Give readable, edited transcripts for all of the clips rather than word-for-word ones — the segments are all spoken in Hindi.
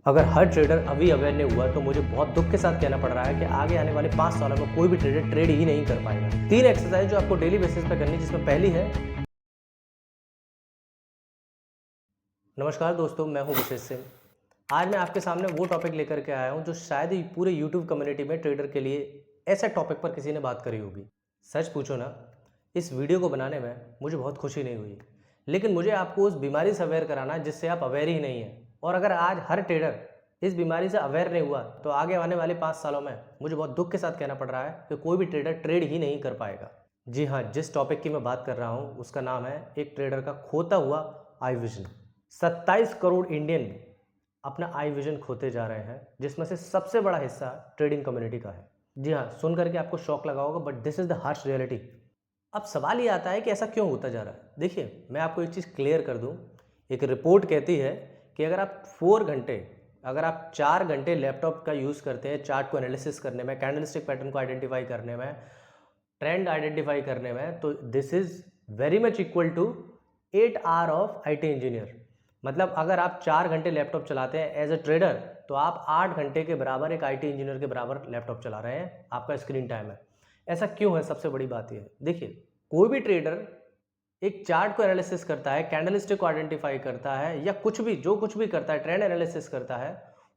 अगर हर ट्रेडर अभी अवेयर नहीं हुआ तो मुझे बहुत दुख के साथ कहना पड़ रहा है कि आगे आने वाले 5 सालों में कोई भी ट्रेडर ट्रेड ही नहीं कर पाएगा। 3 एक्सरसाइज जो आपको डेली बेसिस पे करनी, जिसमें पहली है। नमस्कार दोस्तों, मैं हूं विशेष सिंह। आज मैं आपके सामने वो टॉपिक लेकर के आया हूं जो शायद ही पूरे यूट्यूब कम्युनिटी में ट्रेडर के लिए ऐसे टॉपिक पर किसी ने बात करी होगी। सच पूछो ना, इस वीडियो को बनाने में मुझे बहुत खुशी नहीं हुई, लेकिन मुझे आपको उस बीमारी से अवेयर कराना है जिससे आप अवेयर ही नहीं है। और अगर आज हर ट्रेडर इस बीमारी से अवेयर नहीं हुआ तो आगे आने वाले 5 सालों में मुझे बहुत दुख के साथ कहना पड़ रहा है कि कोई भी ट्रेडर ट्रेड ही नहीं कर पाएगा। जी हाँ, जिस टॉपिक की मैं बात कर रहा हूँ उसका नाम है एक ट्रेडर का खोता हुआ आई विजन। 27 करोड़ इंडियन अपना आई विजन खोते जा रहे हैं, जिसमें से सबसे बड़ा हिस्सा ट्रेडिंग कम्युनिटी का है। जी हाँ, सुन करके आपको शॉक लगा होगा, but this is the harsh reality. अब सवाल ये आता है कि ऐसा क्यों होता जा रहा है। देखिए, मैं आपको एक चीज़ क्लियर कर दूं। एक रिपोर्ट कहती है कि अगर आप 4 घंटे लैपटॉप का यूज़ करते हैं चार्ट को एनालिसिस करने में, कैंडलस्टिक पैटर्न को आइडेंटिफाई करने में, ट्रेंड आइडेंटिफाई करने में, तो this is very much equal to 8 hour of IT engineer. मतलब अगर आप 4 घंटे लैपटॉप चलाते हैं एज अ ट्रेडर, तो आप 8 घंटे के बराबर एक आईटी इंजीनियर के बराबर लैपटॉप चला रहे हैं। आपका स्क्रीन टाइम है। ऐसा क्यों है? सबसे बड़ी बात यह है, देखिए, कोई भी ट्रेडर एक चार्ट को एनालिसिस करता है, कैंडलस्टिक को आइडेंटिफाई करता है, या कुछ भी करता है, ट्रेंड एनालिसिस करता है,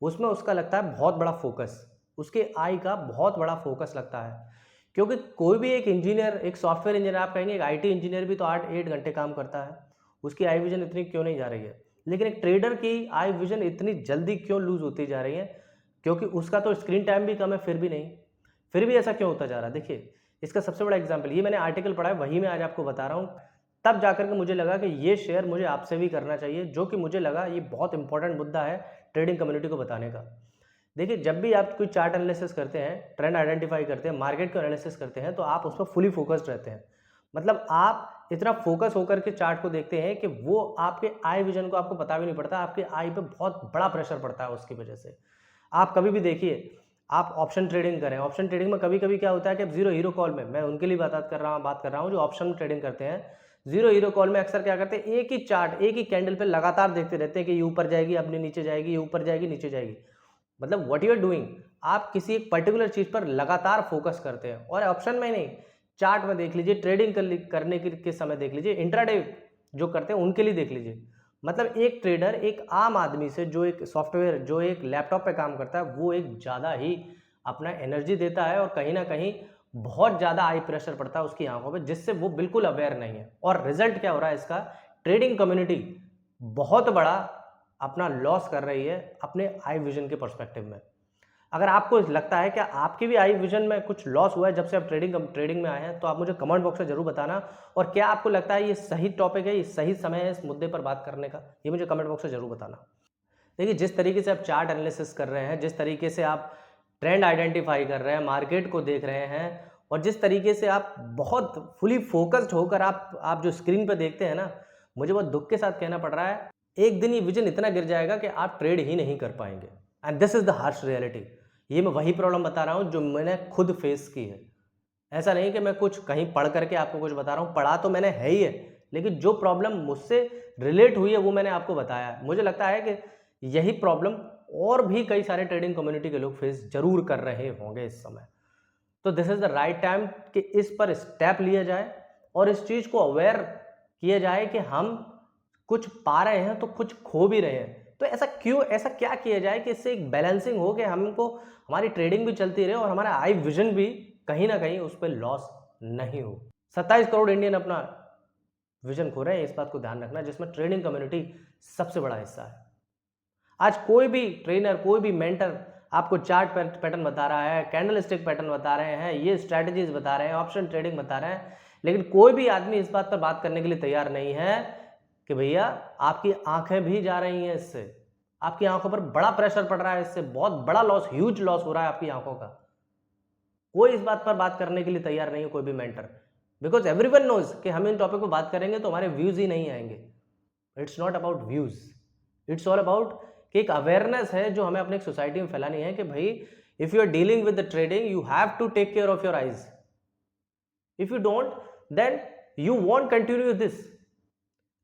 उसमें उसका लगता है बहुत बड़ा फोकस, उसके आई का बहुत बड़ा फोकस लगता है। क्योंकि कोई भी एक इंजीनियर, एक सॉफ्टवेयर इंजीनियर, आप कहेंगे एक आईटी इंजीनियर भी तो 8 घंटे काम करता है, उसकी आई विजन इतनी क्यों नहीं जा रही है? लेकिन एक ट्रेडर की आई विजन इतनी जल्दी क्यों लूज होती जा रही है? क्योंकि उसका तो स्क्रीन टाइम भी कम है, फिर भी ऐसा क्यों होता जा रहा है? देखिए, इसका सबसे बड़ा एग्जाम्पल, ये मैंने आर्टिकल पढ़ा है, वही मैं आज आपको बता रहा हूँ। तब जाकर के मुझे लगा कि ये शेयर मुझे आपसे भी करना चाहिए, जो कि मुझे लगा ये बहुत इंपॉर्टेंट मुद्दा है ट्रेडिंग कम्युनिटी को बताने का। देखिए, जब भी आप कोई चार्ट एनालिसिस करते हैं, ट्रेंड आइडेंटिफाई करते हैं, मार्केट को एनालिसिस करते हैं, तो आप उस पर फुली फोकस्ड रहते हैं। मतलब आप इतना फोकस होकर के चार्ट को देखते हैं कि वो आपके आई विजन को आपको पता भी नहीं पड़ता, आपके आई पे बहुत बड़ा प्रेशर पड़ता है उसकी वजह से। आप कभी भी देखिए, आप ऑप्शन ट्रेडिंग करें, ऑप्शन ट्रेडिंग में कभी कभी क्या होता है कि आप जीरो हीरो कॉल में, मैं उनके लिए बात कर रहा हूँ जो ऑप्शन ट्रेडिंग करते हैं। जीरो हीरो कॉल में अक्सर क्या करते हैं, एक ही चार्ट, एक ही कैंडल पे लगातार देखते रहते हैं कि ये ऊपर जाएगी, अपने नीचे जाएगी, ये ऊपर जाएगी, नीचे जाएगी। मतलब व्हाट यू आर डूइंग, आप किसी एक पर्टिकुलर चीज पर लगातार फोकस करते हैं। और ऑप्शन में नहीं, चार्ट में देख लीजिए, ट्रेडिंग करने के समय देख लीजिए, इंट्राडे जो करते हैं उनके लिए देख लीजिए। मतलब एक ट्रेडर एक आम आदमी से, जो एक सॉफ्टवेयर, जो एक लैपटॉप पे काम करता है, वो एक ज़्यादा ही अपना एनर्जी देता है, और कहीं ना कहीं बहुत ज़्यादा आई प्रेशर पड़ता है उसकी आंखों पे, जिससे वो बिल्कुल अवेयर नहीं है। और रिजल्ट क्या हो रहा है इसका? ट्रेडिंग कम्युनिटी बहुत बड़ा अपना लॉस कर रही है अपने आई विजन के पर्सपेक्टिव में। अगर आपको लगता है कि आपकी भी आई विजन में कुछ लॉस हुआ है जब से आप ट्रेडिंग में आए हैं, तो आप मुझे कमेंट बॉक्स में जरूर बताना। और क्या आपको लगता है ये सही टॉपिक है, ये सही समय है इस मुद्दे पर बात करने का, ये मुझे कमेंट बॉक्स में जरूर बताना। देखिए, जिस तरीके से आप चार्ट एनालिसिस कर रहे हैं, जिस तरीके से आप ट्रेंड आइडेंटिफाई कर रहे हैं, मार्केट को देख रहे हैं, और जिस तरीके से आप बहुत फुली फोकस्ड होकर आप जो स्क्रीन पर देखते हैं ना, मुझे बहुत दुख के साथ कहना पड़ रहा है, एक दिन ये विजन इतना गिर जाएगा कि आप ट्रेड ही नहीं कर पाएंगे। And this is the harsh reality. ये मैं वही प्रॉब्लम बता रहा हूँ जो मैंने खुद फेस की है। ऐसा नहीं कि मैं कुछ कहीं पढ़ करके आपको कुछ बता रहा हूँ, पढ़ा तो मैंने है ही है, लेकिन जो प्रॉब्लम मुझसे रिलेट हुई है वो मैंने आपको बताया है। मुझे लगता है कि यही प्रॉब्लम और भी कई सारे ट्रेडिंग कम्युनिटी के लोग फेस जरूर कर रहे होंगे इस समय। तो this is the right time कि इस पर स्टेप लिया जाए और इस चीज को अवेयर किया जाए कि हम कुछ पा रहे हैं तो कुछ खो भी रहे हैं। तो ऐसा क्यों, ऐसा क्या किया जाए कि इससे एक बैलेंसिंग हो, कि हमको हमारी ट्रेडिंग भी चलती रहे और हमारा आई विजन भी कहीं ना कहीं उस पर लॉस नहीं हो। 27 करोड़ इंडियन अपना विजन खो रहे हैं, इस बात को ध्यान रखना, जिसमें ट्रेडिंग कम्युनिटी सबसे बड़ा हिस्सा है। आज कोई भी ट्रेनर, कोई भी मेंटर आपको चार्ट पैटर्न बता रहा है, कैंडलस्टिक पैटर्न बता रहे हैं, ये स्ट्रैटेजीज बता रहे हैं, ऑप्शन ट्रेडिंग बता रहे हैं, लेकिन कोई भी आदमी इस बात पर बात करने के लिए तैयार नहीं है कि भैया आपकी आंखें भी जा रही हैं इससे, आपकी आंखों पर बड़ा प्रेशर पड़ रहा है, इससे बहुत बड़ा लॉस, ह्यूज लॉस हो रहा है आपकी आंखों का। कोई इस बात पर बात करने के लिए तैयार नहीं है, कोई भी मेंटर, बिकॉज एवरीवन नोज कि हम इन टॉपिक पर बात करेंगे तो हमारे व्यूज ही नहीं आएंगे। It's not about views, it's all about कि एक अवेयरनेस है जो हमें अपनी सोसाइटी में फैलानी है कि भाई, if you are dealing with the trading, you have to take care of your eyes. If you don't, then you won't continue this.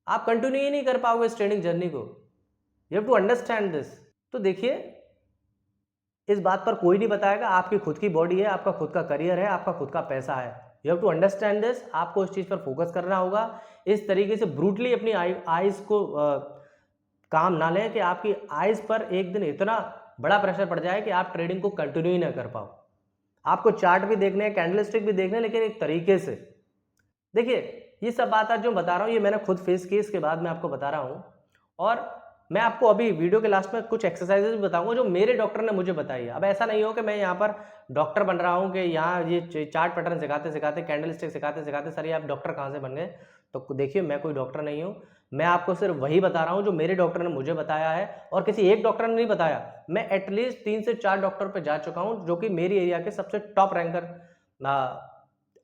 आप कंटिन्यू ही नहीं कर पाओगे इस ट्रेडिंग जर्नी को। You have to understand this. तो देखिए, इस बात पर कोई नहीं बताएगा, आपकी खुद की बॉडी है, आपका खुद का करियर है, आपका खुद का पैसा है। You have to understand this. आपको इस चीज़ पर फोकस करना होगा। इस तरीके से ब्रूटली अपनी आइज़ को काम ना लें कि आपकी आइज़ पर एक दिन इतना बड़ा प्रेशर पड़ जाए कि आप ट्रेडिंग को कंटिन्यू ही ना कर पाओ। आपको चार्ट भी देखने हैं, कैंडलस्टिक भी देखने हैं, लेकिन एक तरीके से। देखिए, ये सब बात आज जो बता रहा हूँ, ये मैंने खुद फेस की, इसके बाद मैं आपको बता रहा हूँ। और मैं आपको अभी वीडियो के लास्ट में कुछ एक्सरसाइजेज भी बताऊंगा जो मेरे डॉक्टर ने मुझे बताई है। अब ऐसा नहीं हो कि मैं यहाँ पर डॉक्टर बन रहा हूँ कि यहाँ ये चार्ट पैटर्न सिखाते सिखाते, कैंडलस्टिक सिखाते सिखाते सर ये आप डॉक्टर कहाँ से बन गए। तो देखिए, मैं कोई डॉक्टर नहीं हूँ। मैं आपको सिर्फ वही बता रहा हूँ जो मेरे डॉक्टर ने मुझे बताया है, और किसी एक डॉक्टर ने नहीं बताया। मैं एटलीस्ट 3 से 4 डॉक्टर पे जा चुका हूँ जो कि मेरी एरिया के सबसे टॉप रैंकर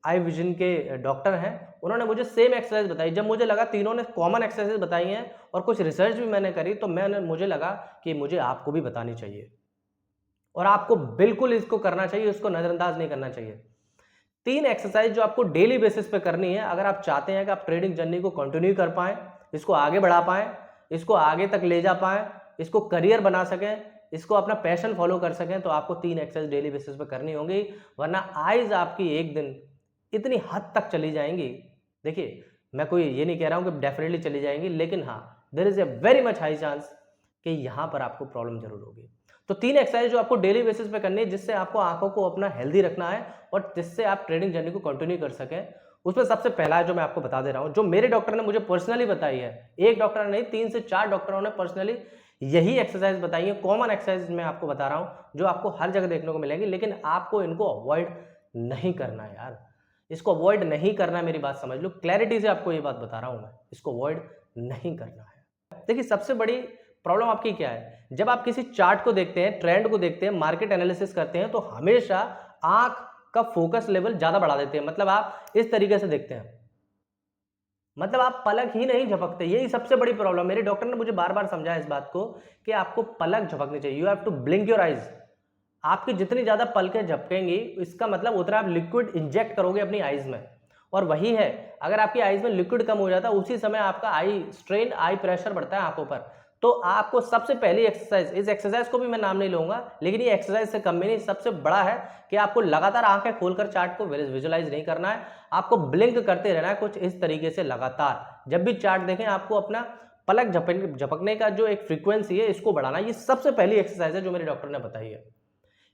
आई विजन के डॉक्टर हैं। उन्होंने मुझे सेम एक्सरसाइज बताई। जब मुझे लगा तीनों ने कॉमन एक्सरसाइज बताई हैं और कुछ रिसर्च भी मैंने करी, तो मुझे लगा कि मुझे आपको भी बतानी चाहिए और आपको बिल्कुल इसको करना चाहिए, उसको नज़रअंदाज नहीं करना चाहिए। 3 एक्सरसाइज जो आपको डेली बेसिस पे करनी है अगर आप चाहते हैं कि आप ट्रेडिंग जर्नी को कंटिन्यू कर पाएं, इसको आगे बढ़ा पाएं, इसको आगे तक ले जा पाएं, इसको करियर बना सकें, इसको अपना पैशन फॉलो कर सकें, तो आपको 3 एक्सरसाइज डेली बेसिस पे करनी होंगी, वरना आइज आपकी एक दिन इतनी हद तक चली जाएंगी। देखिए, मैं कोई ये नहीं कह रहा हूं कि डेफिनेटली चली जाएंगी, लेकिन हाँ, there is a very much high chance कि यहां पर आपको प्रॉब्लम जरूर होगी। तो 3 एक्सरसाइज जो आपको डेली बेसिस पे करनी है, जिससे आपको आंखों को अपना हेल्दी रखना है और जिससे आप ट्रेडिंग जर्नी को कंटिन्यू कर सकें। उसमें सबसे पहला जो मैं आपको बता दे रहा हूं, जो मेरे डॉक्टर ने मुझे पर्सनली बताई है, एक डॉक्टर नहीं 3 से 4 डॉक्टरों ने पर्सनली यही एक्सरसाइज बताई है। कॉमन एक्सरसाइज मैं आपको बता रहा हूं जो आपको हर जगह देखने को मिलेंगी, लेकिन आपको इनको अवॉइड नहीं करना है यार। इसको अवॉइड नहीं करना है, मेरी बात समझ लो, क्लैरिटी से आपको ये बात बता रहा हूं मैं, इसको अवॉइड नहीं करना है। देखिए, सबसे बड़ी प्रॉब्लम आपकी क्या है, जब आप किसी चार्ट को देखते हैं, ट्रेंड को देखते हैं, मार्केट एनालिसिस करते हैं, तो हमेशा आंख का फोकस लेवल ज्यादा बढ़ा देते हैं। मतलब आप इस तरीके से देखते हैं, मतलब आप पलक ही नहीं झपकते। यही सबसे बड़ी प्रॉब्लम, मेरे डॉक्टर ने मुझे बार बार समझाया इस बात को कि आपको पलक झपकनी चाहिए। You have to blink your eyes. आपकी जितनी ज्यादा पलकें झपकेंगी, इसका मतलब उतना आप लिक्विड इंजेक्ट करोगे अपनी आइज में। और वही है, अगर आपकी आइज में लिक्विड कम हो जाता है, उसी समय आपका आई स्ट्रेन, आई प्रेशर बढ़ता है आंखों पर। तो आपको सबसे पहली एक्सरसाइज, इस एक्सरसाइज को भी मैं नाम नहीं लूंगा, लेकिन ये एक्सरसाइज से कम भी नहीं, सबसे बड़ा है कि आपको लगातार आंखें खोलकर चार्ट को विजुअलाइज नहीं करना है, आपको ब्लिंक करते रहना है कुछ इस तरीके से लगातार। जब भी चार्ट देखें, आपको अपना पलक झपकने का जो एक फ्रीक्वेंसी है, इसको बढ़ाना। ये सबसे पहली एक्सरसाइज है जो मेरे डॉक्टर ने बताई है,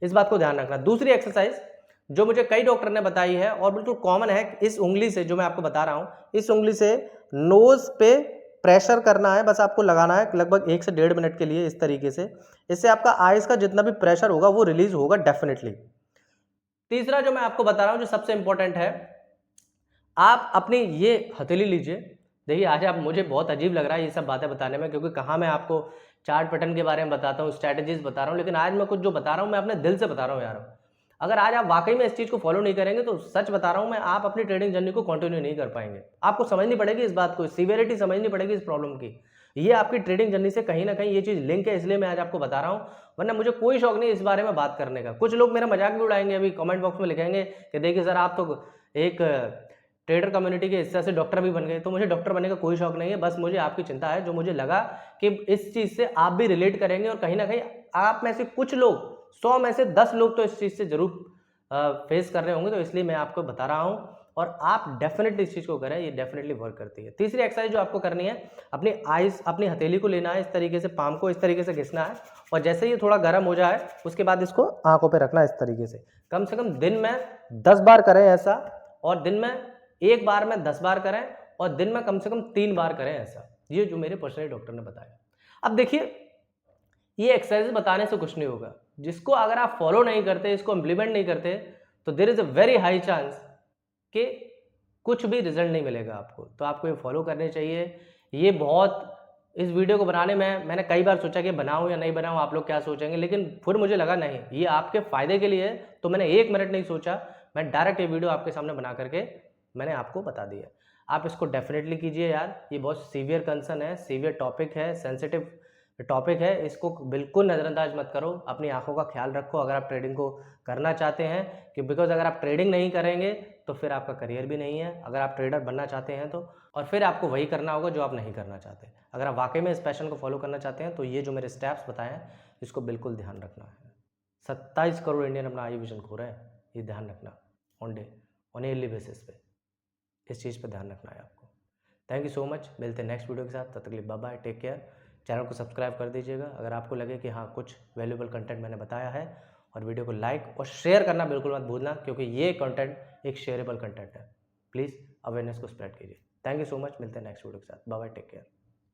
इस बात को ध्यान रखना। दूसरी एक्सरसाइज जो मुझे कई डॉक्टर ने बताई है और बिल्कुल कॉमन है, इस उंगली से, जो मैं आपको बता रहा हूं, इस उंगली से नोज पे प्रेशर करना है, बस आपको लगाना है लगभग 1 से 1.5 मिनट के लिए, इस तरीके से। इससे आपका आइज का जितना भी प्रेशर होगा वो रिलीज होगा डेफिनेटली। तीसरा जो मैं आपको बता रहा हूं, जो सबसे इंपॉर्टेंट है, आप अपनी ये हथेली लीजिए। देखिए, आज आप, मुझे बहुत अजीब लग रहा है ये सब बातें बताने में, क्योंकि कहाँ मैं आपको चार्ट पैटर्न के बारे में बताता हूँ, स्ट्रैटेजीज बता रहा हूँ, लेकिन आज मैं कुछ जो बता रहा हूँ मैं अपने दिल से बता रहा हूँ यार। अगर आज आप वाकई में इस चीज़ को फॉलो नहीं करेंगे, तो सच बता रहा हूँ मैं, आप अपनी ट्रेडिंग जर्नी को कंटिन्यू नहीं कर पाएंगे। आपको समझनी पड़ेगी इस बात को, सीवियरिटी समझनी पड़ेगी इस प्रॉब्लम की। ये आपकी ट्रेडिंग जर्नी से कहीं ना कहीं ये चीज़ लिंक है, इसलिए मैं आज आपको बता रहा हूँ, वरना मुझे कोई शौक नहीं इस बारे में बात करने का। कुछ लोग मेरा मजाक भी उड़ाएंगे, अभी कमेंट बॉक्स में लिखेंगे कि देखिए सर, आप तो एक ट्रेडर कम्युनिटी के हिस्से से डॉक्टर भी बन गए। तो मुझे डॉक्टर बनने का कोई शौक नहीं है, बस मुझे आपकी चिंता है, जो मुझे लगा कि इस चीज़ से आप भी रिलेट करेंगे, और कहीं ना कहीं आप में से कुछ लोग, 100 में से 10 लोग तो इस चीज़ से जरूर फेस कर रहे होंगे, तो इसलिए मैं आपको बता रहा हूं, और आप डेफिनेटली इस चीज़ को करें, ये डेफिनेटली वर्क करती है। तीसरी एक्सरसाइज जो आपको करनी है, अपनी आइज, अपनी हथेली को लेना है, इस तरीके से पाम को इस तरीके से घिसना है, और जैसे ही थोड़ा गर्म हो जाए उसके बाद इसको आंखों पे रखना है इस तरीके से। कम से कम दिन में 10 बार करें ऐसा, और दिन में एक बार में 10 बार करें, और दिन में कम से कम 3 बार करें ऐसा। ये जो मेरे पर्सनल डॉक्टर ने बताया। अब देखिए, ये एक्सरसाइज बताने से कुछ नहीं होगा, जिसको अगर आप फॉलो नहीं करते, इसको इम्प्लीमेंट नहीं करते, तो there is a very high chance कि कुछ भी रिजल्ट नहीं मिलेगा आपको। तो आपको ये फॉलो करने चाहिए। ये बहुत, इस वीडियो को बनाने में मैंने कई बार सोचा कि बनाऊं या नहीं बनाऊं, आप लोग क्या सोचेंगे, लेकिन फिर मुझे लगा नहीं, ये आपके फायदे के लिए है, तो मैंने 1 मिनट नहीं सोचा, मैं डायरेक्ट ये वीडियो आपके सामने बना करके मैंने आपको बता दिया। आप इसको डेफिनेटली कीजिए यार, ये बहुत सीवियर कंसर्न है, सीवियर टॉपिक है, सेंसिटिव टॉपिक है, इसको बिल्कुल नज़रअंदाज मत करो। अपनी आंखों का ख्याल रखो अगर आप ट्रेडिंग को करना चाहते हैं, कि बिकॉज अगर आप ट्रेडिंग नहीं करेंगे तो फिर आपका करियर भी नहीं है। अगर आप ट्रेडर बनना चाहते हैं तो, और फिर आपको वही करना होगा जो आप नहीं करना चाहते। अगर आप वाकई में इस पैशन को फॉलो करना चाहते हैं, तो ये जो मेरे स्टेप्स बताए हैं, इसको बिल्कुल ध्यान रखना है। 27 करोड़ इंडियन अपना आयु विजन खो रहे हैं, ये ध्यान रखना ऑन ईयरली बेसिस पे, इस चीज़ पे ध्यान रखना है आपको। थैंक यू सो मच, मिलते हैं नेक्स्ट वीडियो के साथ, तब तक के लिए bye bye, take care. Channel को सब्सक्राइब कर दीजिएगा अगर आपको लगे कि हाँ कुछ वैल्यूएबल कंटेंट मैंने बताया है, और वीडियो को लाइक और शेयर करना बिल्कुल मत भूलना, क्योंकि ये कंटेंट एक शेयरेबल कंटेंट है। प्लीज़ अवेयरनेस को स्प्रेड कीजिए। थैंक यू सो मच, मिलते हैं नेक्स्ट वीडियो के साथ, बाय बाय, टेक केयर।